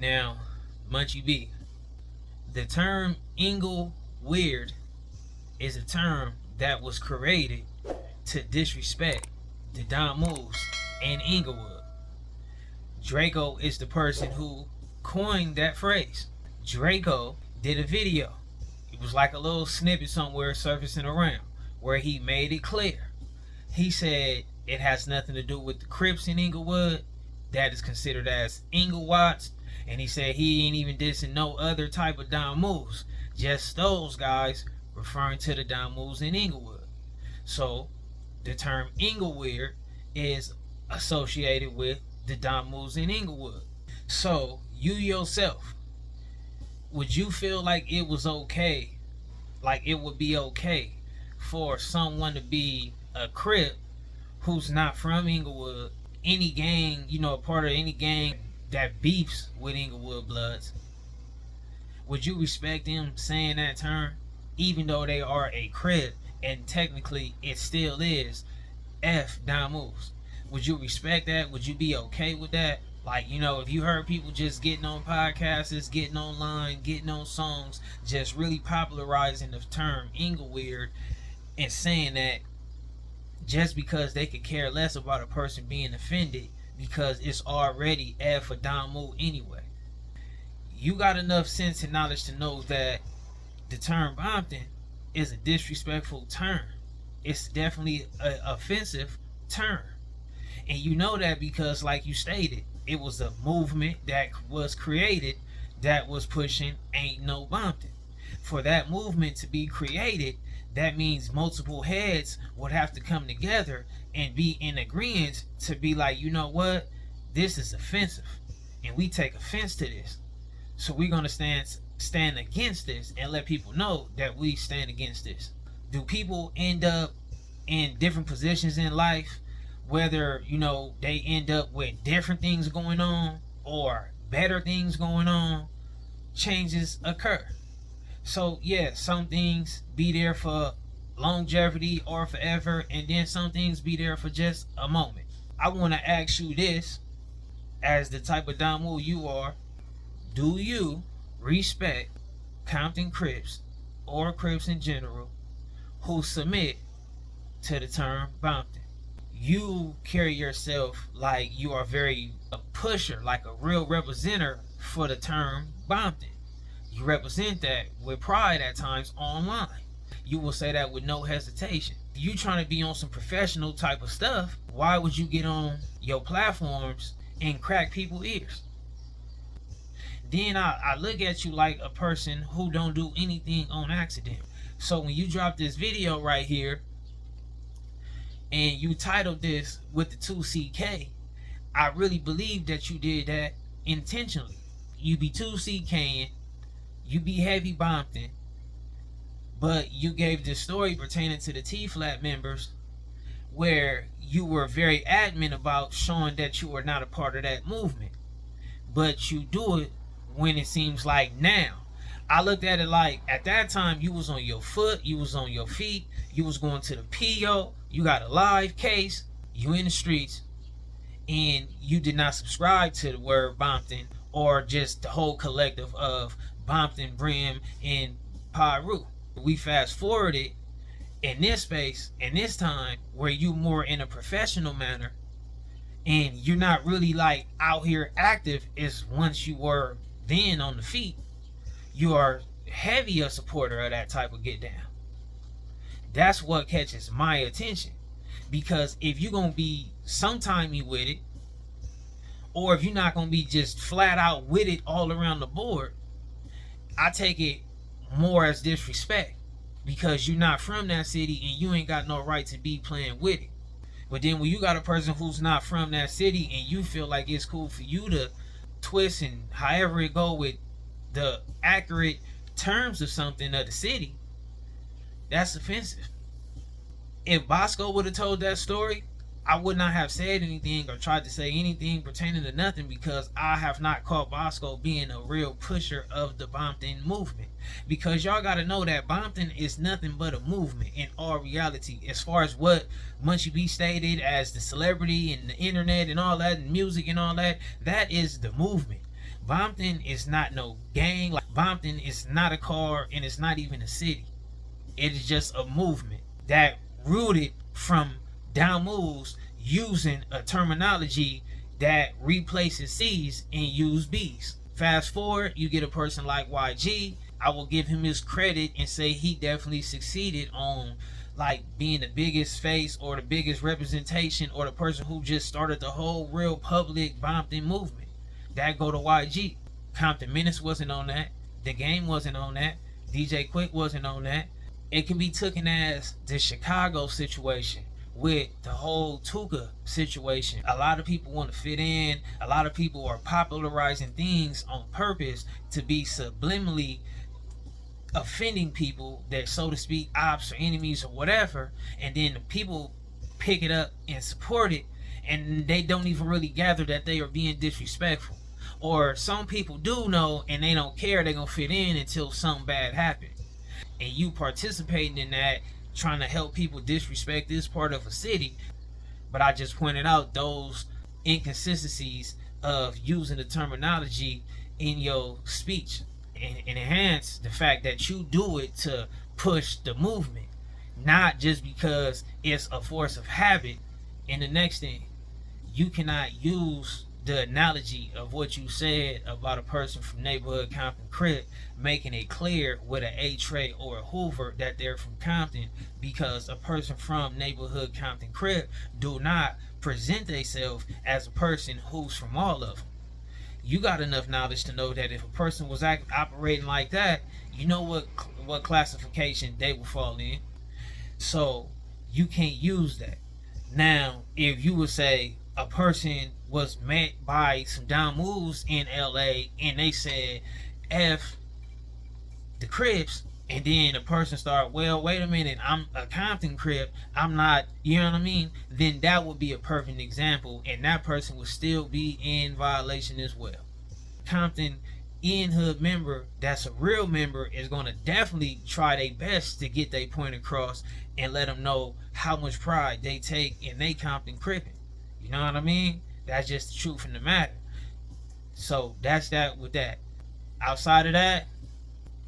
Now, Munchie B, the term Ingle Weird is a term that was created to disrespect the Don Moves and Inglewood. Draco is the person who coined that phrase. Draco did a video. It was like a little snippet somewhere surfacing around where he made it clear. He said it has nothing to do with the Crips in Inglewood. That is considered as Inglewatts. And he said he ain't even dissing no other type of Don Moves. Just those guys, referring to the Don Moves in Inglewood. So the term Ingleweird is associated with the Don Moves in Inglewood. So you yourself, would you feel like it was okay, like it would be okay for someone to be a Crip who's not from Inglewood, any gang, a part of any gang that beefs with Inglewood Bloods? Would you respect them saying that term, even though they are a Crip and technically it still is F Don Moves? Would you respect that? Would you be okay with that? Like, if you heard people just getting on podcasts, getting online, getting on songs, just really popularizing the term Ingleweird and saying that just because they could care less about a person being offended because it's already F for Don Move anyway. You got enough sense and knowledge to know that the term Bompton is a disrespectful term. It's definitely an offensive term. And you know that because, like you stated, it was a movement that was created that was pushing Ain't No Bompton. For that movement to be created, that means multiple heads would have to come together and be in agreement to be like, you know what, this is offensive and we take offense to this, so we're going to stand against this and let people know that we stand against this. Do people end up in different positions in life, whether they end up with different things going on or better things going on? Changes occur. So yeah, some things be there for longevity or forever, and then some things be there for just a moment. I want to ask you this, as the type of Don Move you are: do you respect Compton Crips or Crips in general who submit to the term Bompton? You carry yourself like you are a pusher, like a real representative for the term Bompton. You represent that with pride at times online. You will say that with no hesitation. You trying to be on some professional type of stuff, why would you get on your platforms and crack people's ears? Then I look at you like a person who don't do anything on accident. So when you drop this video right here and you titled this with the 2CK, I really believe that you did that intentionally. You be 2CKing, you be heavy Bompton, but you gave this story pertaining to the T-Flat members where you were very adamant about showing that you were not a part of that movement. But you do it when it seems like now. I looked at it like at that time you was on your foot, you was on your feet, you was going to the PO, you got a live case, you in the streets, and you did not subscribe to the word Bompton or just the whole collective of Bompton, Brim, and Pyru. We fast forwarded in this space, in this time, where you more in a professional manner, and you're not really like out here active as once you were then on the feet. You are heavy a supporter of that type of get down. That's what catches my attention, because if you're gonna be sometimey with it, or if you're not gonna be just flat out with it all around the board, I take it more as disrespect, because you're not from that city and you ain't got no right to be playing with it. But then when you got a person who's not from that city and you feel like it's cool for you to twist and however it go with the accurate terms of something of the city, that's offensive. If Bosco would have told that story, I would not have said anything or tried to say anything pertaining to nothing, because I have not caught Bosco being a real pusher of the Bompton movement. Because y'all got to know that Bompton is nothing but a movement in all reality. As far as what Munchie B stated as the celebrity and the internet and all that and music and all that, that is the movement. Bompton is not no gang. Like, Bompton is not a car, and it's not even a city. It is just a movement that rooted from down moves using a terminology that replaces C's and use B's. Fast forward, you get a person like YG. I will give him his credit and say he definitely succeeded on like being the biggest face or the biggest representation or the person who just started the whole real public Bompton movement. That go to YG. Compton Menace wasn't on that. The Game wasn't on that. DJ Quick wasn't on that. It can be taken as the Chicago situation with the whole Tuka situation. A lot of people want to fit in. A lot of people are popularizing things on purpose to be subliminally offending people that, so to speak, ops or enemies or whatever, and then the people pick it up and support it, and they don't even really gather that they are being disrespectful. Or some people do know and they don't care, they're gonna fit in until something bad happens. And you participating in that, trying to help people disrespect this part of a city. But I just pointed out those inconsistencies of using the terminology in your speech and enhance the fact that you do it to push the movement, not just because it's a force of habit. And the next thing, you cannot use the analogy of what you said about a person from neighborhood Compton Crip making it clear with an A-Tray or a Hoover that they're from Compton, because a person from neighborhood Compton Crip do not present themselves as a person who's from all of them. You got enough knowledge to know that if a person was operating like that, you know what classification they will fall in. So you can't use that. Now, if you would say a person was met by some down moves in LA and they said F the Crips, and then the person start, well, wait a minute, I'm a Compton Crip, I'm not, you know what I mean? Then that would be a perfect example, and that person would still be in violation as well. Compton in hood member that's a real member is going to definitely try their best to get their point across and let them know how much pride they take in they Compton Cripping. You know what I mean? That's just the truth of the matter. So that's that with that. Outside of that,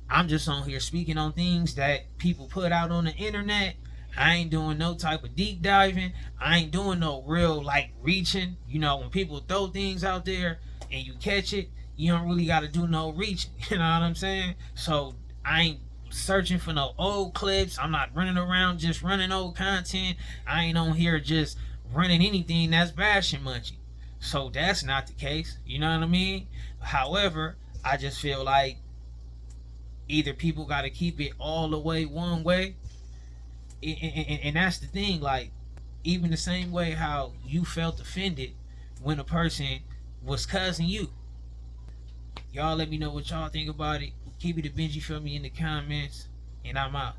I'm just on here speaking on things that people put out on the internet. I ain't doing no type of deep diving. I ain't doing no real like reaching. You know, when people throw things out there and you catch it, you don't really got to do no reaching. You know what I'm saying? So I ain't searching for no old clips. I'm not running around just running old content. I ain't on here just running anything that's bashing Munchie. So that's not the case. You know what I mean? However, I just feel like either people got to keep it all the way one way, and that's the thing. Like, even the same way how you felt offended when a person was cussing you. Y'all let me know what y'all think about it. Keep it a Benjy for me in the comments, and I'm out.